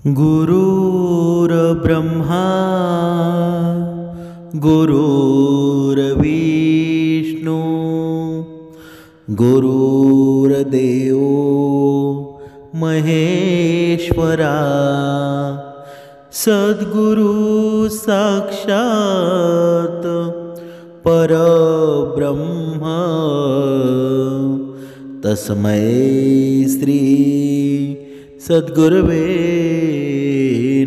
गुरुर्ब्रह्मा गुरुर्विष्णू गुरुर्देव महेश्वरा सद्गुरु साक्षात परब्रह्म तस्मै श्री सद्गुरुवे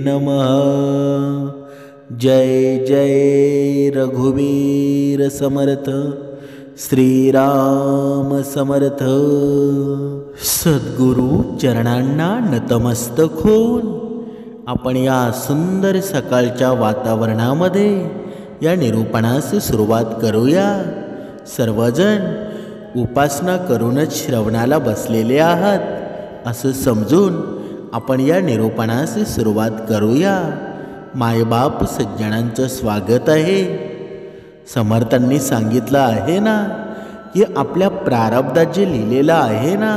नमः। जय जय रघुवीर समर्थ श्रीराम समर्थ। सद्गुरु चरणांना नतमस्तक होऊन आपण या सुंदर सकाळच्या वातावरणामध्ये या निरूपणास सुरुवात करूया। सर्वजण उपासना करूनच श्रवणाला बसलेले आहात असं समजून आपण या निरूपणास सुरुवात करूया। मायबाप सज्जनांचं स्वागत आहे। समर्थांनी सांगितलं आहे ना की आपल्या प्रारब्धात जे लिहिलेलं आहे ना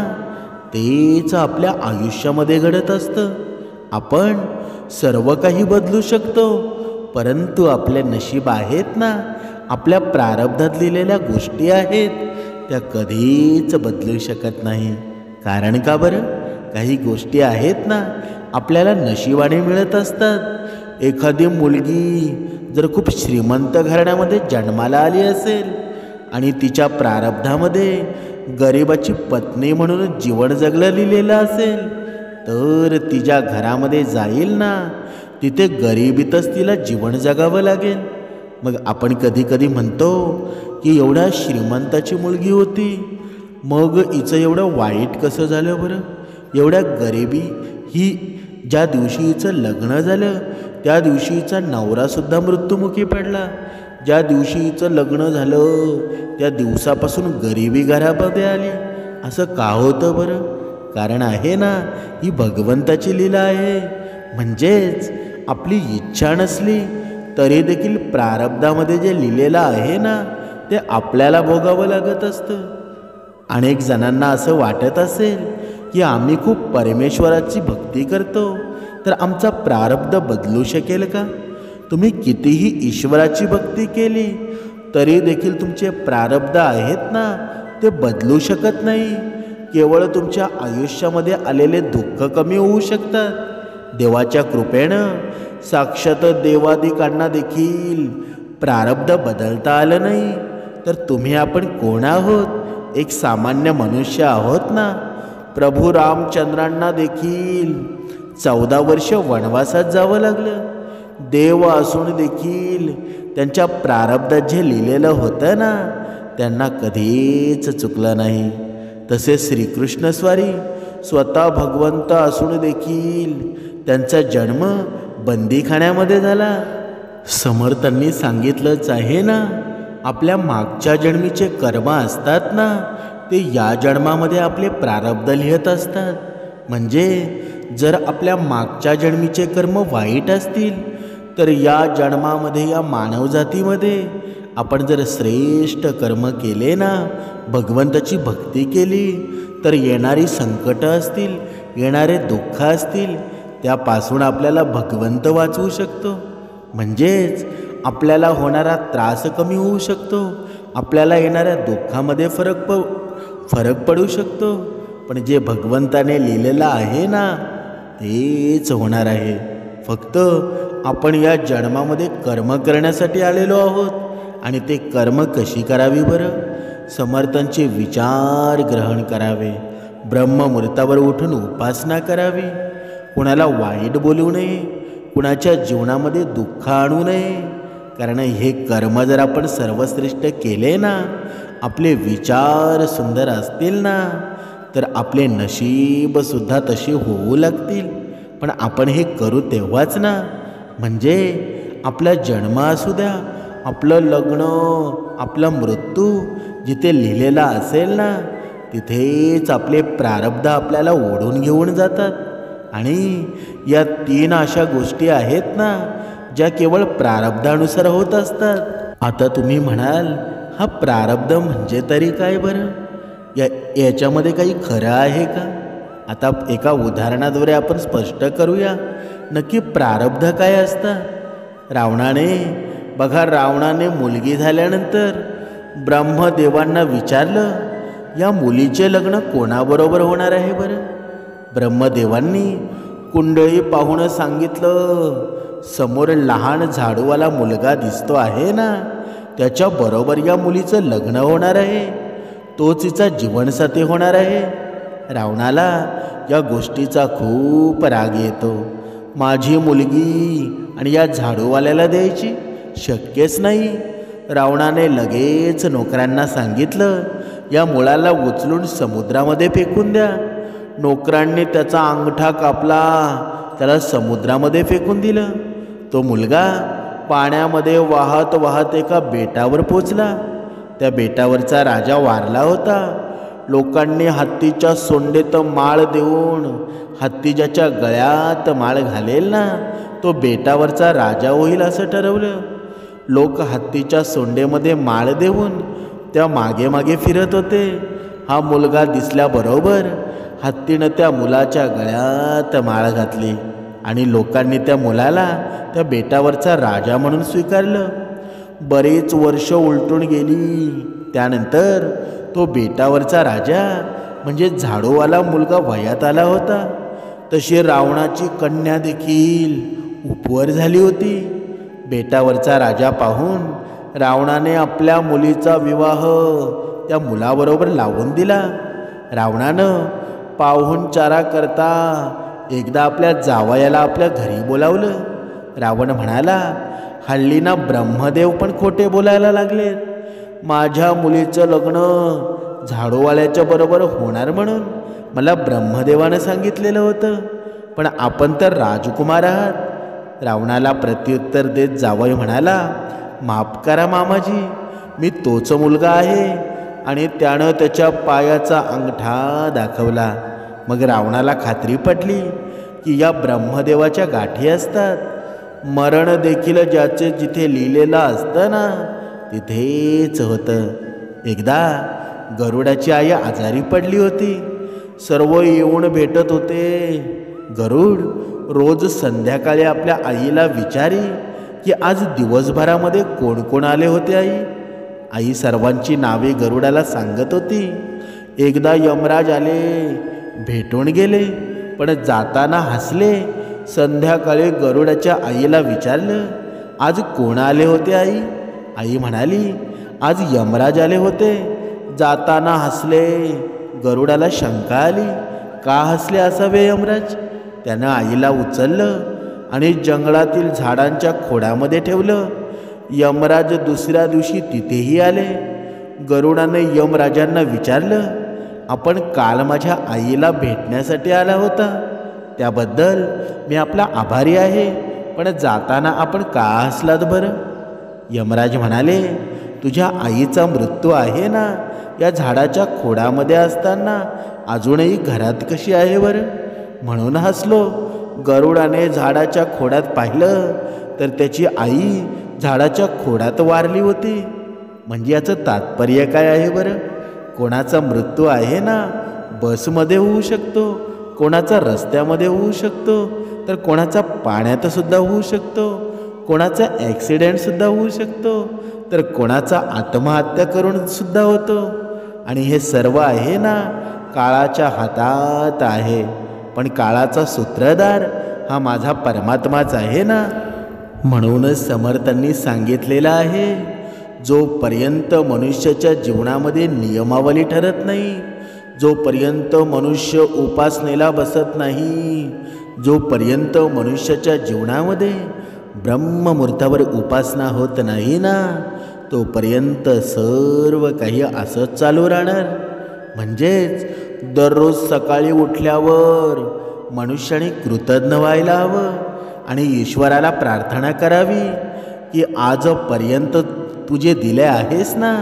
तेच आपल्या आयुष्यामध्ये घडत असतं। आपण सर्व काही बदलू शकतो, परंतु आपले नशीब आहेत ना, आपल्या प्रारब्धात लिहिलेल्या गोष्टी आहेत त्या कधीच बदलू शकत नाही। कारण का बरं? काही गोष्टी आहेत ना आपल्याला नशिबाने मिळत असतात। एखादी मुलगी जर खूप श्रीमंत घराण्यामध्ये जन्माला आली असेल आणि तिच्या प्रारब्धामध्ये गरिबाची पत्नी म्हणून जीवन जगलं लिहिलेलं असेल तर तिच्या घरामध्ये जाईल ना, तिथे गरिबीतच तिला जीवन जगावं लागेल। मग आपण कधी कधी म्हणतो की एवढ्या श्रीमंताची मुलगी होती, मग हिचं एवढं वाईट कसं झालं बरं? एवढ्या गरिबी ही ज्या दिवशी हिचं लग्न झालं त्या दिवशी हिचा नवरासुद्धा मृत्युमुखी पडला। ज्या दिवशी हिचं लग्न झालं त्या दिवसापासून गरिबी घरामध्ये आली। असं का होतं बरं? कारण आहे ना, ही भगवंताची लीला आहे। म्हणजेच आपली इच्छा नसली तरी देखील प्रारब्धामध्ये जे लिहिलेलं आहे ना ते आपल्याला भोगावं लागत असतं। अनेक जणांना असं वाटत असेल की आम्ही खूप परमेश्वराची भक्ती करतो तर आमचा प्रारब्ध बदलू शकेल का? तुम्ही कितीही ईश्वराची भक्ती केली तरी देखील तुमचे प्रारब्ध आहेत ना ते बदलू शकत नाही। केवळ तुमच्या आयुष्यामध्ये आलेले दुःख कमी होऊ शकतात। देवाच्या कृपेनं साक्षात देवादिकांना देखील प्रारब्ध बदलता आलं नाही तर तुम्ही आपण कोण आहोत? एक सामान्य मनुष्य आहोत ना। प्रभू रामचंद्रांना देखील 14 वर्ष वनवासात जावं लागलं। देव असून देखील त्यांच्या प्रारब्धात जे लिहिलेलं होतं ना त्यांना कधीच चुकलं नाही। तसे श्रीकृष्णस्वारी स्वतः भगवंत असून देखील त्यांचा जन्म बंदीखान्यामध्ये झाला। समर्थांनी सांगितलंच आहे ना, आपल्या मागच्या जन्मीचे कर्म असतात ना ते या जन्मामध्ये आपले प्रारब्ध लिहित असतात। म्हणजे जर आपल्या मागच्या जन्मीचे कर्म वाईट असतील तर या जन्मामध्ये या मानवजातीमध्ये आपण जर श्रेष्ठ कर्म केले ना, भगवंताची भक्ती केली तर येणारी संकटं असतील, येणारे दुःख असतील त्यापासून आपल्याला भगवंत वाचवू शकतो। म्हणजेच आपल्याला होणारा त्रास कमी होऊ शकतो, आपल्याला येणाऱ्या दुःखामध्ये फरक पडू शकतो। पण जे भगवंताने लिहिलेलं आहे ना तेच होणार आहे। फक्त आपण या जन्मामध्ये कर्म करण्यासाठी आलेलो आहोत आणि ते कर्म कशी करावी बरं? समर्थांचे विचार ग्रहण करावे, ब्रह्ममुहूर्तावर उठून उपासना करावी, कुणाला वाईट बोलू नये, कुणाच्या जीवनामध्ये दुःख आणू नये। कारण हे कर्म जर आपण सर्वश्रेष्ठ केले ना, आपले विचार सुंदर असतील ना तर आपले नशीबसुद्धा तसे होऊ लागतील। पण आपण हे करू तेव्हाच ना, म्हणजे आपला जन्म असू द्या, आपलं लग्न, आपला मृत्यू जिथे लिहिलेला असेल ना तिथेच आपले प्रारब्ध आपल्याला ओढून घेऊन जातात। आणि या 3 अशा गोष्टी आहेत ना ज्या केवळ प्रारब्धानुसार होत असतात। आता तुम्ही म्हणाल हा प्रारब्ध म्हणजे तरी काय बरं? याच्यामध्ये काही खरं आहे का? आता एका उदाहरणाद्वारे आपण स्पष्ट करूया नक्की प्रारब्ध काय असतं. रावणाने मुलगी झाल्यानंतर ब्रह्मदेवांना विचारलं, या मुलीचे लग्न कोणाबरोबर होणार आहे बरं. ब्रह्मदेवांनी कुंडळी पाहून सांगितलं, समोर लहान झाडूवाला मुलगा दिसतो आहे ना, त्याच्याबरोबर या मुलीचं लग्न होणार आहे, तोच तिचा जीवनसाथी होणार आहे. रावणाला या गोष्टीचा खूप राग येतो. माझी मुलगी आणि या झाडूवाल्याला द्यायची शक्यच नाही. रावणाने लगेच नोकरांना सांगितलं, या मुलाला उचलून समुद्रामध्ये फेकून द्या. नोकरांनी त्याचा अंगठा कापला, त्याला समुद्रामध्ये फेकून दिलं. तो मुलगा पाण्यामध्ये वाहत वाहत एका बेटावर पोचला. त्या बेटावरचा राजा वारला होता. लोकांनी हत्तीच्या सोंडेत माळ देऊन, हत्ती ज्याच्या गळ्यात माळ घालेल ना, तो बेटावरचा राजा होईल असं ठरवलं. लोक हत्तीच्या सोंडेमध्ये माळ देऊन त्या मागे मागे फिरत होते. हा मुलगा दिसल्याबरोबर हत्तीनं त्या मुलाच्या गळ्यात माळ घातली आणि लोकांनी त्या मुलाला त्या बेटावरचा राजा म्हणून स्वीकारलं. बरेच वर्ष उलटून गेली. त्यानंतर तो बेटावरचा राजा म्हणजे झाडूवाला मुलगा वयात आला होता. तशी रावणाची कन्या देखील उपवर झाली होती. बेटावरचा राजा पाहून रावणाने आपल्या मुलीचा विवाह त्या मुलाबरोबर लावून दिला. रावणानं पाहुणचारा करता एकदा आपल्या जावयाला आपल्या घरी बोलावलं. रावण म्हणाला, हल्ली ना ब्रह्मदेव पण खोटे बोलायला लागलेत. माझ्या मुलीचं लग्न झाडूवाल्याच्या बरोबर होणार म्हणून मला ब्रह्मदेवानं सांगितलेलं होतं, पण आपण तर राजकुमार आहात. रावणाला प्रत्युत्तर देत जावई म्हणाला, माफ करा मामाजी, मी तोच मुलगा आहे. आणि त्यानं त्याच्या पायाचा अंगठा दाखवला. मग रावणाला खात्री पटली की या ब्रह्मदेवाच्या गाठी असतात. मरण देखील ज्याचे जिथे लिहिलेलं असतं ना, तिथेच होतं. एकदा गरुडाची आई आजारी पडली होती. सर्व येऊन भेटत होते. गरुड रोज संध्याकाळी आपल्या आईला विचारी की आज दिवसभरामध्ये कोण कोण आले होते आई. आई सर्वांची नावे गरुडाला सांगत होती. एकदा यमराज आले, भेटून गेले, पण जाताना हसले. संध्याकाळी गरुडाच्या आईला विचारलं, आज कोण आले होते आई. आई म्हणाली, आज यमराज आले होते, जाताना हसले. गरुडाला शंका आली, का हसले असावे यमराज. त्यानं आईला उचललं आणि जंगलातील झाडांच्या खोडामध्ये ठेवलं. यमराज दुसऱ्या दिवशी तिथेही आले. गरुडाने यमराजांना विचारलं, आपण काल माझ्या आईला भेटण्यासाठी आला होता, त्याबद्दल मी आपला आभारी आहे, पण जाताना आपण का हसलात बरं. यमराज म्हणाले, तुझ्या आईचा मृत्यू आहे ना, या झाडाच्या खोडामध्ये असताना अजूनही घरात कशी आहे बरं, म्हणून हसलो. गरुडाने झाडाच्या खोडात पाहिलं तर त्याची आई झाडाच्या खोडात वारली होती. म्हणजे याचं तात्पर्य काय आहे बरं. कोणाचा मृत्यू आहे ना, बसमध्ये होऊ शकतो, कोणाचा रस्त्यामध्ये होऊ शकतो, तर कोणाचा पाण्यातसुद्धा होऊ शकतो, कोणाचा ॲक्सिडेंटसुद्धा होऊ शकतो, तर कोणाचा आत्महत्या करून सुद्धा होतो. आणि हे सर्व आहे ना काळाच्या हातात आहे. पण काळाचा सूत्रधार हा माझा परमात्माच आहे ना. म्हणूनच समर्थांनी सांगितलेलं आहे, जोपर्यंत मनुष्याच्या जीवनामध्ये नियमावली ठरत नाही, जोपर्यंत मनुष्य उपासनेला बसत नाही, जोपर्यंत मनुष्याच्या जीवनामध्ये ब्रह्ममुहूर्तावर उपासना होत नाही ना, तोपर्यंत सर्व काही असंच चालू राहणार. म्हणजेच दररोज सकाळी उठल्यावर मनुष्याने कृतज्ञ व्हायला हवं आणि ईश्वराला प्रार्थना करावी की आजपर्यंत तू जे दिले आहेस ना,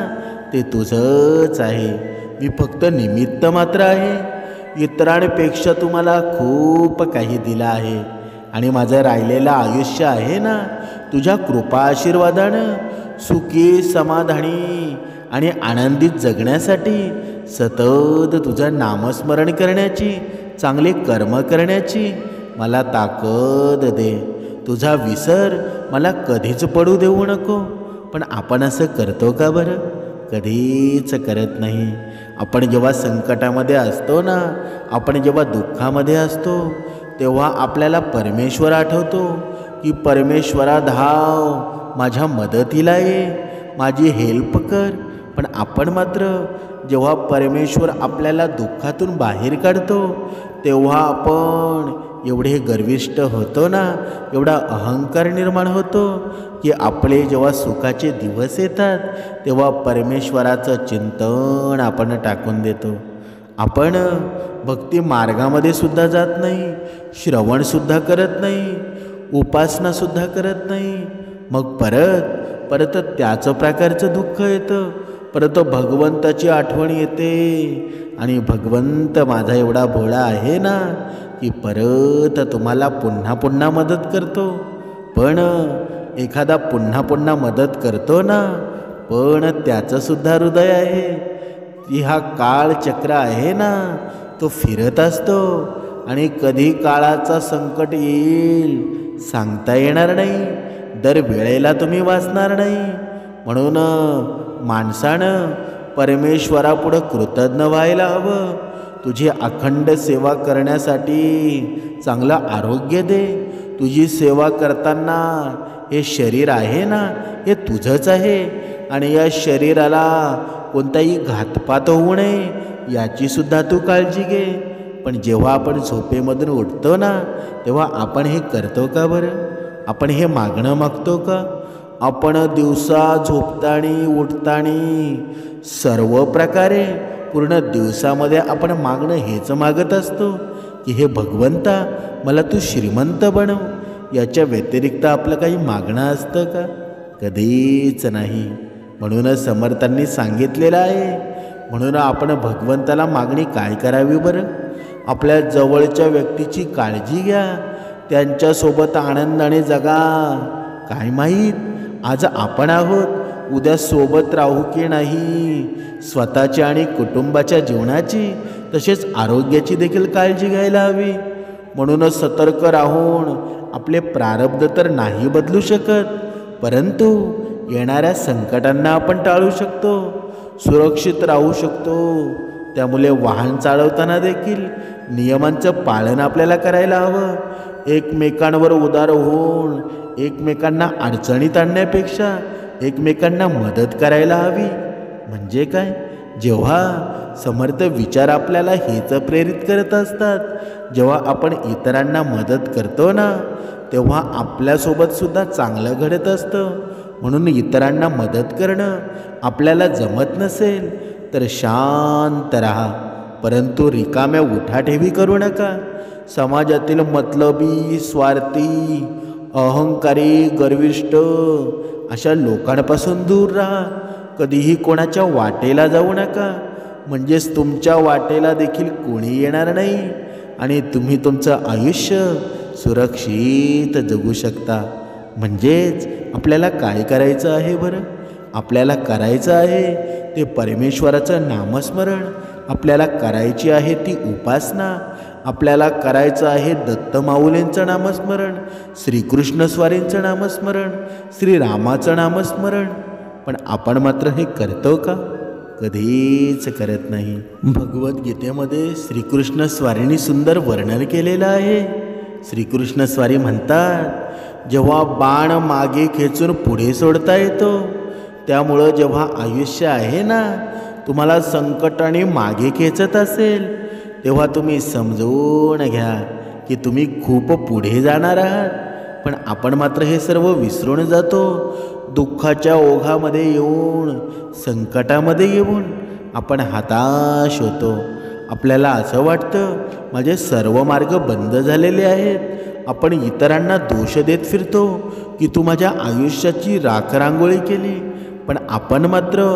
ते तुझंच आहे, मी फक्त निमित्त मात्र आहे. इतरांपेक्षा तुम्हाला खूप काही दिलं आहे आणि माझं राहिलेलं आयुष्य आहे ना, तुझ्या कृपा आशीर्वादानं सुखी समाधानी आणि आनंदित जगण्यासाठी सतत तुझं नामस्मरण करण्याची चांगले कर्म करण्याची मला ताकद दे. तुझा विसर मला कधीच पडू देऊ नको. पण आपण असं करतो का बरं? कधीच करत नाही. आपण जेव्हा संकटामध्ये असतो ना, आपण जेव्हा दुःखामध्ये असतो, तेव्हा आपल्याला परमेश्वर आठवतो की परमेश्वरा धाव, माझ्या मदतीला ये, माझी हेल्प कर. पण आपण मात्र जेव्हा परमेश्वर आपल्याला दुःखातून बाहेर काढतो, तेव्हा आपण एवढे गर्विष्ठ होतो ना, एवढा अहंकार निर्माण होतो की आपले जेव्हा सुखाचे दिवस येतात तेव्हा परमेश्वराचं चिंतन आपण टाकून देतो. आपण भक्ती मार्गामध्ये सुद्धा जात नाही, श्रवणसुद्धा करत नाही, उपासनासुद्धा करत नाही. मग परत त्याच प्रकारचं दुःख येतं. परत भगवंताची आठवण येते आणि भगवंत माझा एवढा भोळा आहे ना की परत तुम्हाला पुन्हा पुन्हा मदत करतो. पण एखादा पुन्हा पुन्हा मदत करतो ना, पण त्याचंसुद्धा हृदय आहे की हा काळचक्र आहे ना, तो फिरत असतो आणि कधी काळाचा संकट येईल सांगता येणार नाही. दर वेळेला तुम्ही वाचणार नाही. म्हणून माणसानं परमेश्वरापुढं कृतज्ञ व्हायला हवं. तुझी अखंड सेवा करण्यासाठी चांगलं आरोग्य दे. तुझी सेवा करताना हे शरीर आहे ना, हे तुझंच आहे आणि या शरीराला कोणताही घातपात होऊ नये याचीसुद्धा तू काळजी घे. पण जेव्हा आपण झोपेमधून उठतो ना, तेव्हा आपण हे करतो का बरं? आपण हे मागणं मागतो का? आपण दिवसा झोपतानी उठतानी सर्व प्रकारे पूर्ण दिवसामध्ये आपण मागणं हेच मागत असतो की हे भगवंता, मला तू श्रीमंत बनव. याच्या व्यतिरिक्त आपलं काही मागणं असतं का? कधीच नाही. म्हणूनच समर्थांनी सांगितलेलं आहे. म्हणून आपण भगवंताला मागणी काय करावी बरं? आपल्या जवळच्या व्यक्तीची काळजी घ्या, त्यांच्यासोबत आनंदाने जगा. काय माहीत आज आपण आहोत, उद्या सोबत राहू की नाही. स्वतःची आणि कुटुंबाच्या जीवनाची तसेच आरोग्याची देखील काळजी घ्यायला हवी. म्हणूनच सतर्क राहून आपले प्रारब्ध तर नाही बदलू शकत, परंतु येणाऱ्या संकटांना आपण टाळू शकतो, सुरक्षित राहू शकतो. त्यामुळे वाहन चालवताना देखील नियमांचं पालन आपल्याला करायला हवं. एकमेकांवर उदार होऊन एकमेकांना अडचणीत आणण्यापेक्षा एकमेकांना मदत करायला हवी. म्हणजे काय? जेव्हा समर्थ विचार आपल्याला हेच प्रेरित करत असतात, जेव्हा आपण इतरांना मदत करतो ना, तेव्हा आपल्यासोबतसुद्धा चांगलं घडत असतं. म्हणून इतरांना मदत करणं आपल्याला जमत नसेल तर शांत राहा, परंतु रिकाम्या उठाठेवी करू नका. समाजातील मतलबी, स्वार्थी, अहंकारी, गर्विष्ठ अशा लोकांपासून दूर राहा. कधीही कोणाच्या वाटेला जाऊ नका, म्हणजेच तुमच्या वाटेला देखील कोणी येणार नाही आणि तुम्ही तुमचं आयुष्य सुरक्षित जगू शकता. म्हणजेच आपल्याला काय करायचं आहे बरं? आपल्याला करायचं आहे ते परमेश्वराचं नामस्मरण. आपल्याला करायची आहे ती उपासना. आपल्याला करायचं आहे दत्त माऊलींचं नामस्मरण, श्रीकृष्ण स्वारींचं नामस्मरण, श्रीरामाचं नामस्मरण. पण आपण मात्र हे करतो का? कधीच करत नाही. भगवद्गीतेमध्ये श्रीकृष्ण स्वारींनी सुंदर वर्णन केलेलं आहे. श्रीकृष्ण स्वारी म्हणतात, जेव्हा बाण मागे खेचून पुढे सोडता येतो, त्यामुळं जेव्हा आयुष्य आहे ना तुम्हाला संकटाने मागे खेचत असेल, तेव्हा तुम्ही समजून घ्या की तुम्ही खूप पुढे जाणार आहात. पण आपण मात्र हे सर्व विसरून जातो. दुःखाच्या ओघामध्ये येऊन, संकटामध्ये येऊन आपण हताश होतो. आपल्याला असं वाटतं माझे सर्व मार्ग बंद झालेले आहेत. आपण इतरांना दोष देत फिरतो की तू माझ्या आयुष्याची राखरांगोळी केली. पण आपण मात्र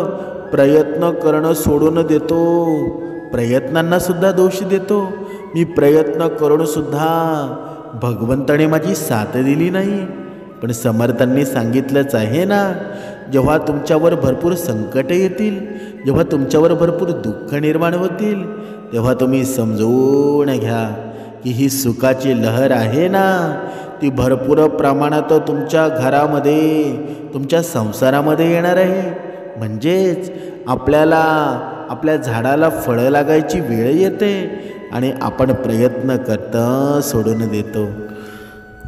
प्रयत्न करणं सोडून देतो, प्रयत्नांना सुद्धा दोष देतो. मी प्रयत्न करूनसुद्धा भगवंताने माझी साथ दिली नाही. पण समर्थांनी सांगितलंच आहे ना, जेव्हा तुमच्यावर भरपूर संकट येतील, जेव्हा तुमच्यावर भरपूर दुःख निर्माण होतील, तेव्हा तुम्ही समजून घ्या की ही सुखाची लहर आहे ना, ती भरपूर प्रमाणात तुमच्या घरामध्ये, तुमच्या संसारामध्ये येणार आहे. म्हणजेच आपल्याला आपल्या झाडाला फळं लागायची वेळ येते आणि आपण प्रयत्न करता सोडून देतो.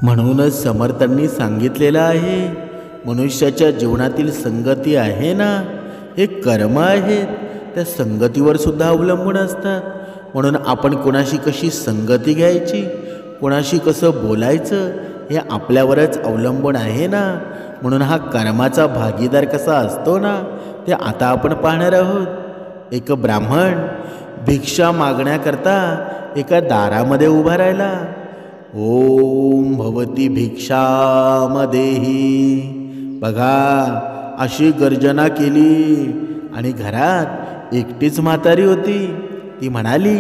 म्हणूनच समर्थांनी सांगितलेलं आहे, मनुष्याच्या जीवनातील संगती आहे ना, हे कर्म आहेत, त्या संगतीवर सुद्धा अवलंबून असतात. म्हणून आपण कोणाशी कशी संगती घ्यायची, कोणाशी कसं बोलायचं, हे आपल्यावरच अवलंबून आहे ना. म्हणून हा कर्माचा भागीदार कसा असतो ना, ते आता आपण पाहणार आहोत. एक ब्राह्मण भिक्षा मागण्याकरता एका दारामध्ये उभा राहिला. ओम भवती भिक्षामदेही, बघा अशी गर्जना केली. आणि घरात एकटीच म्हातारी होती. ती म्हणाली,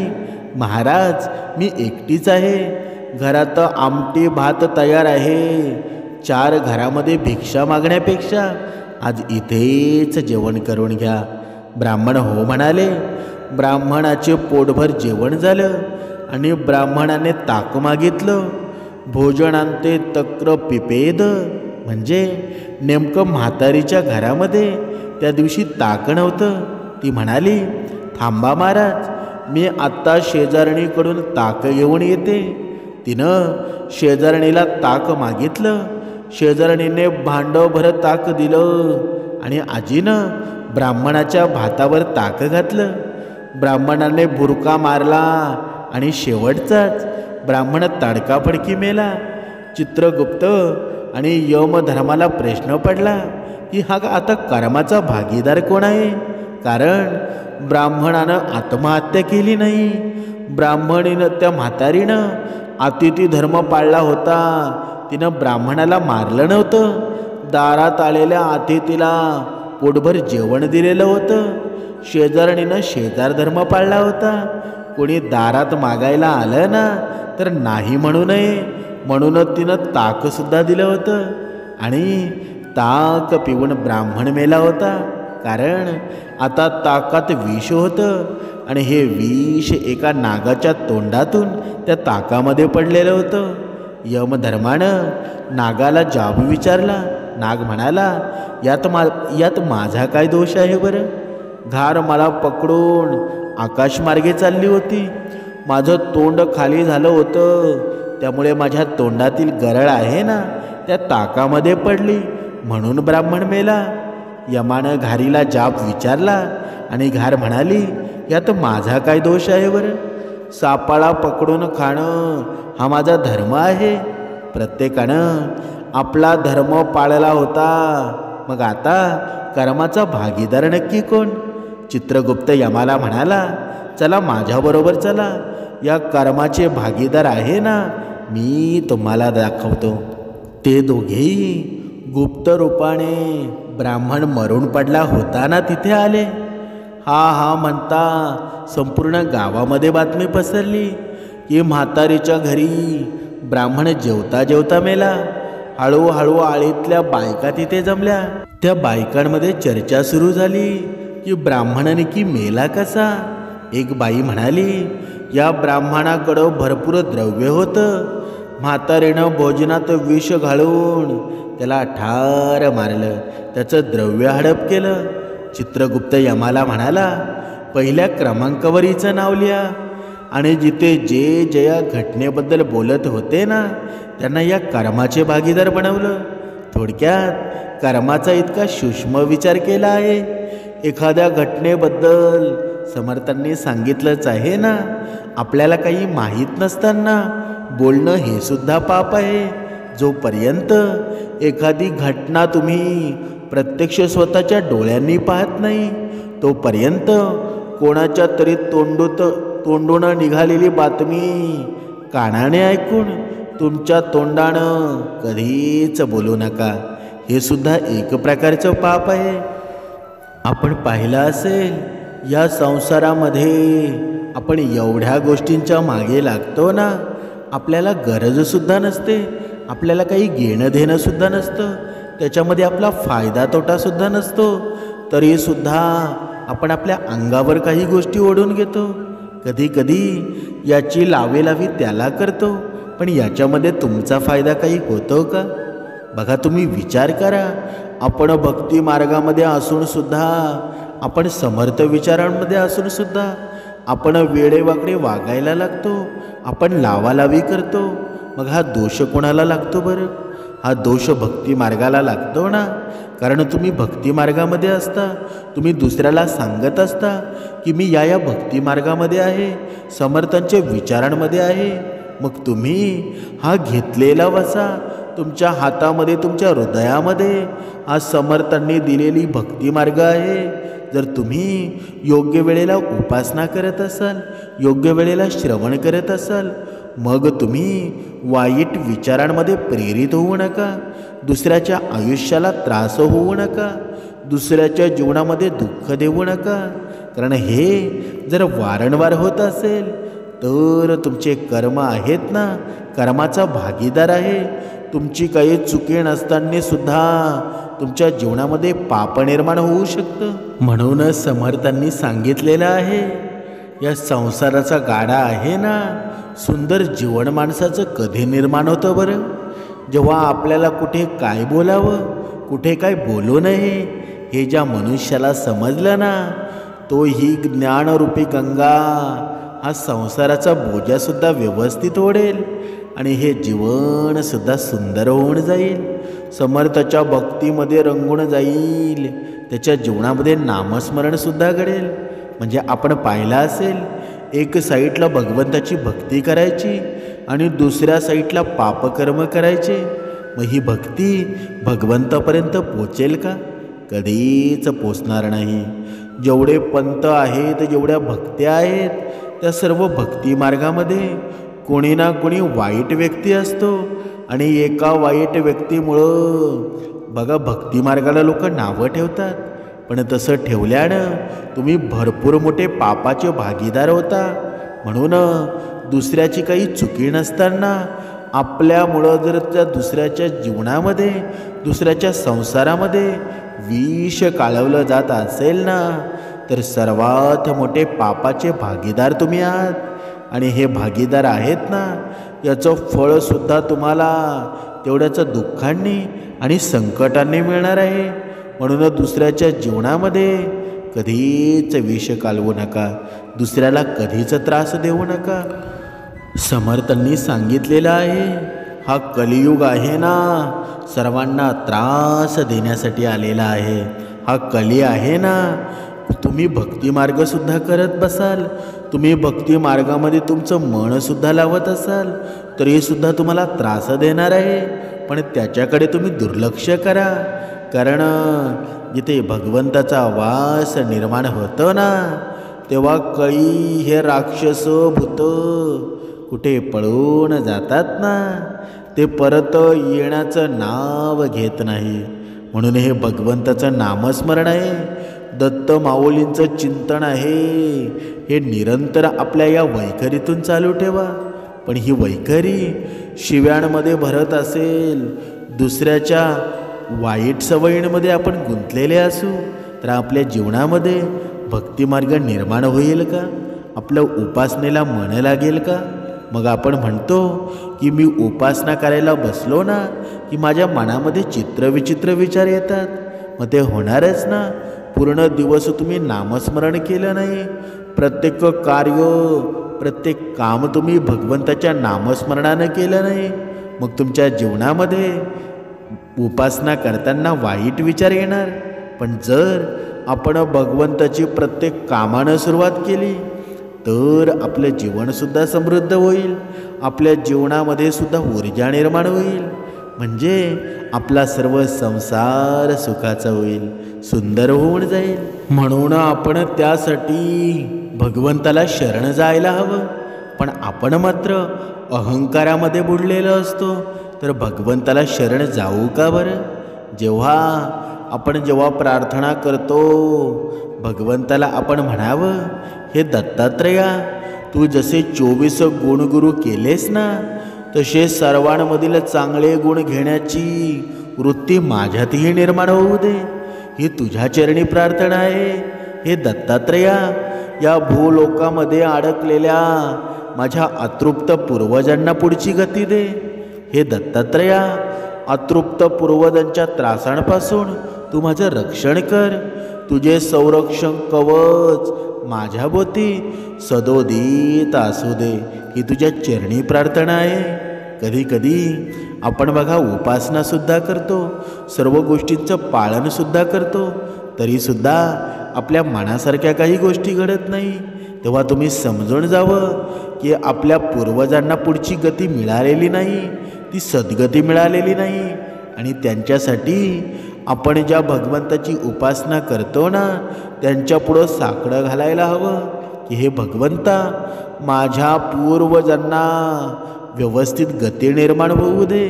महाराज मी एकटीच आहे, घरात आमटी भात तयार आहे. 4 घरामध्ये भिक्षा मागण्यापेक्षा आज इथेच जेवण करून घ्या. ब्राह्मण हो म्हणाले. ब्राह्मणाचे पोटभर जेवण झालं आणि ब्राह्मणाने ताक मागितलं. भोजनांते तक्र पिपेद, म्हणजे नेमकं म्हातारीच्या घरामध्ये त्या दिवशी ताक नव्हतं. ती म्हणाली, थांबा महाराज, मी आत्ता शेजारणीकडून ताक घेऊन येते. तिनं शेजारणीला ताक मागितलं. शेजारणीने भांडभर ताक दिलं आणि आजीनं ब्राह्मणाच्या भातावर ताक घातलं. ब्राह्मणाने भुरका मारला आणि शेवटचाच ब्राह्मण तडकाफडकी मेला. चित्रगुप्त आणि यमधर्माला प्रश्न पडला की हा आता कर्माचा भागीदार कोण आहे. कारण ब्राह्मणानं आत्महत्या केली नाही, ब्राह्मणीनं, त्या म्हातारीनं अतिथी धर्म पाळला होता. तिनं ब्राह्मणाला मारलं नव्हतं, दारात आलेल्या अतिथीला पोटभर जेवण दिलेलं होतं. शेजारणीनं शेजार धर्म पाळला होता. कोणी दारात मागायला आलं ना तर नाही म्हणू नये म्हणून तिनं ताकसुद्धा दिलं होतं. आणि ताक पिऊन ब्राह्मण मेला होता, कारण आता ताकात विष होतं आणि हे विष एका नागाच्या तोंडातून त्या ताकामध्ये पडलेलं होतं. यमधर्मानं नागाला जाब विचारला. नाग म्हणाला, यात माझा काय दोष आहे बरं? घार मला पकडून आकाशमार्गे चालली होती. माझं तोंड खाली झालं होतं, त्यामुळे माझ्या तोंडातील गरळ आहे ना त्या ताकामध्ये पडली, म्हणून ब्राह्मण मेला. यमानं घारीला जाब विचारला आणि घार म्हणाली, यात माझा काय दोष आहे बरं? सापाला पकडून खाणं हा माझा धर्म आहे. प्रत्येकानं आपला धर्म पाळला होता. मग आता कर्माचा भागीदार नक्की कोण? चित्रगुप्त यमाला म्हणाला, चला माझ्याबरोबर चला, या कर्माचे भागीदार आहे ना मी तुम्हाला दाखवतो. ते दोघेही गुप्त रूपाने ब्राह्मण मरून पडला होता ना तिथे आले. हा म्हणता संपूर्ण गावामध्ये बातमी पसरली की म्हातारीच्या घरी ब्राह्मण जेवता जेवता मेला. हळूहळू आळीतल्या बायका तिथे जमल्या. त्या बायकांमध्ये चर्चा सुरू झाली की ब्राह्मणाने की मेला कसा. एक बाई म्हणाली, या ब्राह्मणाकडं भरपूर द्रव्य होतं. म्हातारीनं भोजनात विष घालून त्याला ठार मारलं, त्याचं द्रव्य हडप केलं. चित्रगुप्त यमाला म्हणाला, पहिल्या क्रमांकावर हिचं नाव लिहा आणि जिथे जे या घटनेबद्दल बोलत होते ना त्यांना या कर्माचे भागीदार बनवलं. थोडक्यात कर्माचा इतका सूक्ष्म विचार केला आहे. एखाद्या घटनेबद्दल समर्थांनी सांगितलंच आहे ना, आपल्याला काही माहीत नसताना बोलणं हे सुद्धा पाप आहे. जोपर्यंत एखादी घटना तुम्ही प्रत्यक्ष स्वतःच्या डोळ्यांनी पाहत नाही तोपर्यंत कोणाच्या तरी तोंडून निघालेली बातमी कानाने ऐकून तुमच्या तोंडानं कधीच बोलू नका. हे सुद्धा एक प्रकारचं पाप आहे. आपण पाहिलं असेल, या संसारामध्ये आपण एवढ्या गोष्टींच्या मागे लागतो ना, आपल्याला गरजसुद्धा नसते, आपल्याला काही घेणं देणंसुद्धा नसतं, त्याच्यामध्ये आपला फायदा तोटासुद्धा नसतो, तरीसुद्धा आपण आपल्या अंगावर काही गोष्टी ओढून घेतो. कधी कधी याची लावेलावी त्याला करतो, पण याच्यामध्ये तुमचा फायदा काही होतो का? बघा, तुम्ही विचार करा. आपण भक्ती मार्गामध्ये असून सुद्धा, आपण समर्थ विचारांमध्ये असून सुद्धा आपण वेडेवाकडे वागायला लागतो, आपण लावालावी करतो. मग हा दोष कोणाला लागतो बरं? हा दोष भक्ती मार्गाला लागतो ना. कारण तुम्ही भक्ती मार्गामध्ये असता, तुम्ही दुसऱ्याला सांगत असता की मी या भक्ती मार्गामध्ये आहे, समर्थांच्या विचारांमध्ये आहे. मग तुम्ही हा घेतलेला वसा तुमच्या हातामध्ये, तुमच्या हृदयामध्ये हा समर्थांनी दिलेली भक्ती मार्ग आहे. जर तुम्ही योग्य वेळेला उपासना करत असाल, योग्य वेळेला श्रवण करत असाल, मग तुम्ही वाईट विचारांमध्ये प्रेरित होऊ नका, दुसऱ्याच्या आयुष्याला त्रास होऊ नका, दुसऱ्याच्या जीवनामध्ये दुःख देऊ नका. कारण हे जर वारंवार होत असेल तर तुमचे कर्म आहेत ना, कर्माचा भागीदार आहे. तुमची काही चुकी नसताना सुद्धा तुमच्या जीवनामध्ये पाप निर्माण होऊ शकतं. म्हणूनच समर्थांनी सांगितलेलं आहे, या संसाराचा गाडा आहे ना, सुंदर जीवन माणसाचं कधी निर्माण होतं बरं? जेव्हा आपल्याला कुठे काय बोलावं, कुठे काय बोलू नये हे ज्या मनुष्याला समजलं ना, तो ही ज्ञानरूपी गंगा हा संसाराचा बोजासुद्धा व्यवस्थित ओढेल आणि हे जीवनसुद्धा सुंदर होऊन जाईल, समर्थाच्या भक्तीमध्ये रंगून जाईल, त्याच्या जीवनामध्ये नामस्मरणसुद्धा घडेल. म्हणजे आपण पाहिलं असेल, एक साईडला भगवंताची भक्ती करायची आणि दुसऱ्या साईडला पापकर्म करायचे. मग ही भक्ती भगवंतापर्यंत पोचेल का? कधीच पोचणार नाही. जेवढे पंथ आहेत, जेवढ्या भक्त्या आहेत, त्या सर्व भक्ती मार्गामध्ये कोणी ना कोणी वाईट व्यक्ती असतो आणि एका वाईट व्यक्तीमुळं बघा भक्ती मार्गाला लोक नावं ठेवतात. पण तसं ठेवल्यानं तुम्ही भरपूर मोठे पापाचे भागीदार होता. म्हणून दुसऱ्याची काही चुकी नसताना आपल्यामुळं जर त्या दुसऱ्याच्या जीवनामध्ये, दुसऱ्याच्या संसारामध्ये विष कालवलं जात असेल ना, तर सर्वात मोठे पापाचे भागीदार तुम्ही आहात. आणि हे भागीदार आहेत ना, याचं फळसुद्धा तुम्हाला तेवढ्याचं दुःखांनी आणि संकटांनी मिळणार आहे. म्हणून दुसऱ्याच्या जीवनामध्ये कधीच विष कालवू नका, दुसऱ्याला कधीच त्रास देऊ नका. समर्थांनी सांगितलेलं आहे, हा कलियुग आहे ना, सर्वांना त्रास देण्यासाठी आलेला आहे. हा कली आहे ना, तुम्ही भक्ती मार्गसुद्धा करत बसाल, तुम्ही भक्ती मार्गामध्ये तुमचं मनसुद्धा लावत असाल, तरीसुद्धा तुम्हाला त्रास देणार आहे. पण त्याच्याकडे तुम्ही दुर्लक्ष करा. कारण जिथे भगवंताचा वास निर्माण होतो ना, तेव्हा कळी हे राक्षस भूत कुठे पळून जातात ना, ते परत येण्याचं नाव घेत नाही. म्हणून हे भगवंताचं नामस्मरण आहे, दत्त माऊलींचं चिंतन आहे, हे निरंतर आपल्या या वैखरीतून चालू ठेवा. पण ही वैखरी शिव्यांमध्ये भरत असेल, दुसऱ्याच्या वाईट सवयींमध्ये आपण गुंतलेले असू, तर आपल्या जीवनामध्ये भक्तिमार्ग निर्माण होईल का? आपल्या उपासनेला मन लागेल का? मग आपण म्हणतो की मी उपासना करायला बसलो ना, की माझ्या मनामध्ये चित्रविचित्र विचार येतात. मग ते होणारच ना. पूर्ण दिवस तुम्ही नामस्मरण केलं नाही, प्रत्येक कार्य, प्रत्येक काम तुम्ही भगवंताच्या नामस्मरणानं केलं नाही, मग तुमच्या जीवनामध्ये उपासना करताना वाईट विचार येणार. पण जर आपण भगवंताची प्रत्येक कामानं सुरुवात केली तर आपलं जीवनसुद्धा समृद्ध होईल, आपल्या जीवनामध्ये सुद्धा ऊर्जा निर्माण होईल. म्हणजे आपला सर्व संसार सुखाचा होईल, सुंदर होऊन जाईल. म्हणून आपण त्यासाठी भगवंताला शरण जायला हवं. पण आपण मात्र अहंकारामध्ये बुडलेलो असतो, तर भगवंताला शरण जाऊ का बरं? जेव्हा प्रार्थना करतो भगवंताला आपण म्हणावं, हे दत्तात्रेया, तू जसे 24 गुणगुरू केलेस ना, तसे सर्वांमधील चांगले गुण घेण्याची वृत्ती माझ्यातही निर्माण होऊ दे. ही तुझ्या चरणी प्रार्थना आहे. हे दत्तात्रेया, या भूलोकामध्ये अडकलेल्या माझ्या अतृप्त पूर्वजांना पुढची गती दे. हे दत्तात्रया, अतृप्त पूर्वजांच्या त्रासांपासून तू माझं रक्षण कर. तुझे संरक्षण कवच माझ्याभोवती सदोदित असू दे, ही तुझ्या चरणी प्रार्थना आहे. कधी कधी आपण बघा उपासनासुद्धा करतो, सर्व गोष्टींचं पाळनसुद्धा करतो, तरीसुद्धा आपल्या मनासारख्या काही गोष्टी घडत नाही. तेव्हा तुम्ही समजून जावं की आपल्या पूर्वजांना पुढची गती मिळालेली नाही, ती सद्गती मिळालेली नाही. आणि त्यांच्यासाठी आपण ज्या भगवंताची उपासना करतो ना, त्यांच्यापुढं साकडं घालायला हवं की हे भगवंता, माझ्या पूर्वजांना व्यवस्थित गती निर्माण होऊ दे.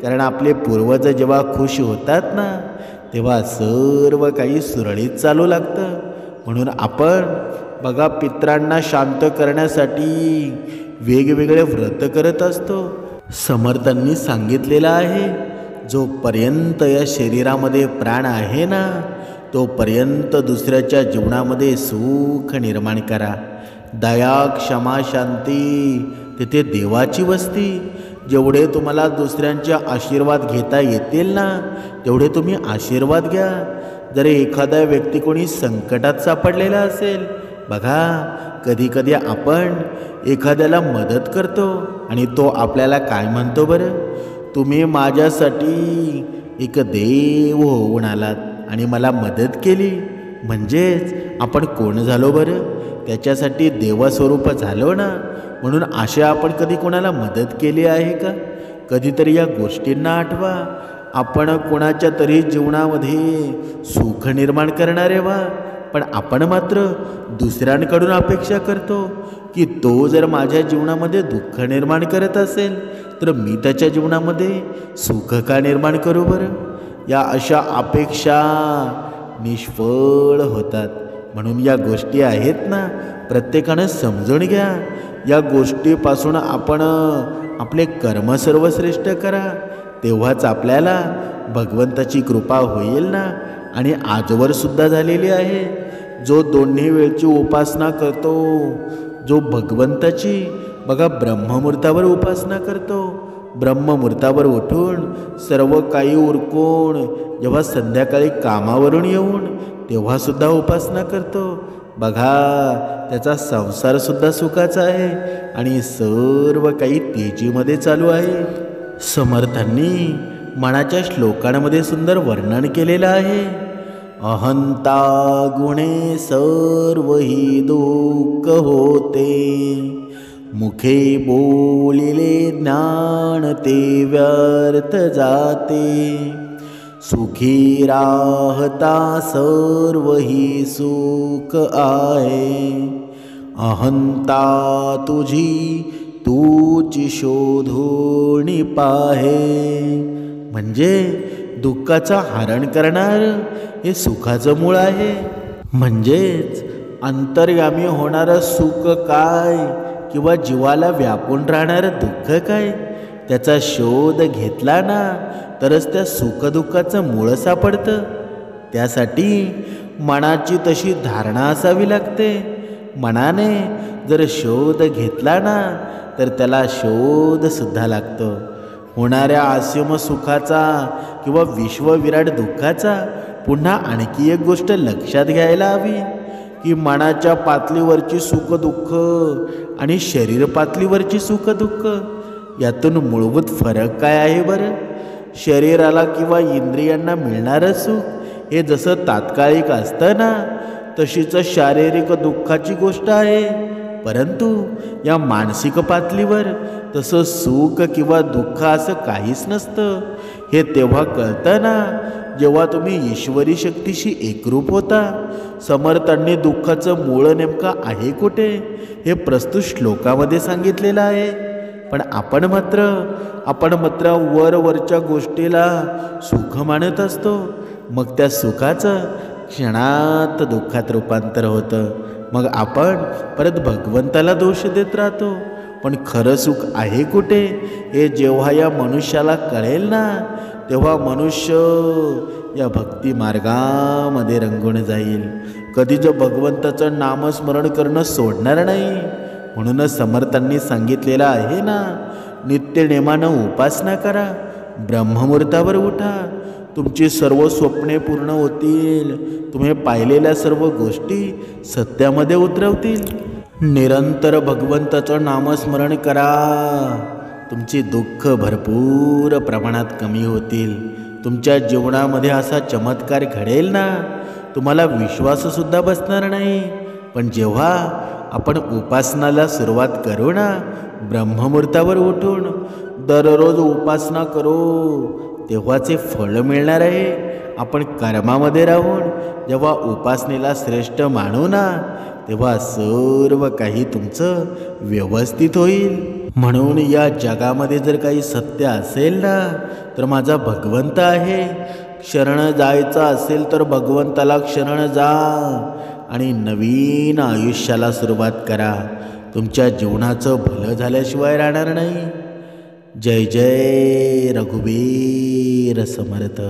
कारण आपले पूर्वज जेव्हा खुश होतात ना, तेव्हा सर्व काही सुरळीत चालू लागतं. म्हणून आपण बघा पितरांना शांत करण्यासाठी वेगवेगळे व्रत करत असतो. समर्थांनी सांगितलेलं आहे, जोपर्यंत या शरीरामध्ये प्राण आहे ना, तोपर्यंत दुसऱ्याच्या जीवनामध्ये सुख निर्माण करा. दया, क्षमा, शांती, तिथे देवाची वस्ती. जेवढे तुम्हाला दुसऱ्यांचे आशीर्वाद घेता येतील ना, तेवढे तुम्ही आशीर्वाद घ्या. जर एखादा व्यक्ती कोणी संकटात सापडलेला असेल, बघा कधी कधी आपण एखाद्याला मदत करतो आणि तो आपल्याला काय म्हणतो बरं, तुम्ही माझ्यासाठी एक देव होऊन आलात आणि मला मदत केली. म्हणजेच आपण कोण झालो बरं, त्याच्यासाठी देवस्वरूप झालो ना. म्हणून अशा आपण कधी कोणाला मदत केली आहे का? कधीतरी या गोष्टींना आठवा. आपण कोणाच्या तरी जीवनामध्ये सुख निर्माण करणारे व्हा, पण आपण मात्र दुसऱ्यांकडून अपेक्षा करतो की तो जर माझ्या जीवनामध्ये दुःख निर्माण करत असेल तर मी त्याच्या जीवनामध्ये सुख का निर्माण करू बरं? या अशा अपेक्षा निष्फळ होतात. म्हणून या गोष्टी आहेत ना, प्रत्येकानं समजून घ्या. या गोष्टीपासून आपण आपले कर्म सर्वश्रेष्ठ करा, तेव्हाच आपल्याला भगवंताची कृपा होईल ना. आणि आजवर सुद्धा झालेली आहे. जो दोन्ही वेळची उपासना करतो, जो भगवंताची बघा ब्रह्ममुहूर्तावर उपासना करतो, ब्रह्ममुहूर्तावर उठून सर्व काही उरकून जेव्हा संध्याकाळी कामावरून येऊन तेव्हासुद्धा उपासना करतो, बघा त्याचा संसारसुद्धा सुखाचा आहे आणि सर्व काही तेजीमध्ये चालू आहे. समर्थांनी मनाच्या श्लोकांमध्ये सुंदर वर्णन केलेलं आहे. अहंता गुणे सर्व ही दुःख होते, मुखे बोलिले ज्ञान ते व्यर्थ जाते, सुखी राहता सर्व ही सुख आहे, अहंता तुझी तूची शोधून पाहे. म्हणजे दुःखाचा हरण करणार हे सुखाचं मूळ आहे. म्हणजेच अंतर्यामी होणारं सुख काय किंवा जीवाला व्यापून राहणारं दुःख काय, त्याचा शोध घेतला ना तरच त्या सुखदुःखाचं मूळ सापडतं. त्यासाठी मनाची तशी धारणा असावी लागते. मनाने जर शोध घेतला ना तर त्याला शोधसुद्धा लागतो. होणाऱ्या असीम सुखाचा किंवा विश्वविराट दुःखाचा पुन्हा आणखी एक गोष्ट लक्षात घ्यायला हवी की मनाच्या पातळीवरची सुखदुःख आणि शरीर पातळीवरची सुखदुःख यातून मूलभूत फरक काय आहे बरं? शरीराला किंवा इंद्रियांना मिळणारं सुख हे जसं तात्कालिक असतं ना, तशीच शारीरिक दुःखाची गोष्ट आहे. परंतु या मानसिक पातळीवर तसं सुख किंवा दुःख असं काहीच नसतं. हे तेव्हा कळतं ना जेव्हा तुम्ही ईश्वरी शक्तीशी एकरूप होता. समर्थांनी दुःखाचं मूळ नेमकं आहे कुठे हे प्रस्तुत श्लोकामध्ये सांगितलेलं आहे. पण आपण मात्र वरवरच्या गोष्टीला सुख मानत असतो. मग त्या सुखाचं क्षणात दुःखात रूपांतर होतं. मग आपण परत भगवंताला दोष देत राहतो. पण खरं सुख आहे कुठे हे जेव्हा या मनुष्याला कळेल ना, तेव्हा मनुष्य या भक्ती मार्गामध्ये रंगून जाईल. कधीच भगवंताचं नामस्मरण करणं सोडणार नाही. म्हणूनच समर्थांनी सांगितलेलं आहे ना, नित्य नेमानं उपासना करा, ब्रह्ममुहूर्तावर उठा, तुमची सर्व स्वप्ने पूर्ण होतील, तुम्ही पाहिलेल्या सर्व गोष्टी सत्यामध्ये उतरवतील. निरंतर भगवंताचं नामस्मरण करा, तुमची दुःख भरपूर प्रमाणात कमी होतील. तुमच्या जीवनामध्ये असा चमत्कार घडेल ना, तुम्हाला विश्वाससुद्धा बसणार नाही. पण जेव्हा आपण उपासनाला सुरुवात करू ना, ब्रह्ममुहूर्तावर उठून दररोज उपासना करू, तेव्हाचे फळ मिळणार आहे. आपण कर्मामध्ये राहून जेव्हा उपासनेला श्रेष्ठ मानू ना, तेव्हा सर्व काही तुमचं व्यवस्थित होईल. म्हणून या जगामध्ये जर काही सत्य असेल ना, तर माझा भगवंत आहे. शरण जायचं असेल तर भगवंताला शरण जा आणि नवीन आयुष्याला सुरुवात करा. तुमच्या जीवनाचं भलं झाल्याशिवाय राहणार नाही. जय जय रघुवीर समर्थ.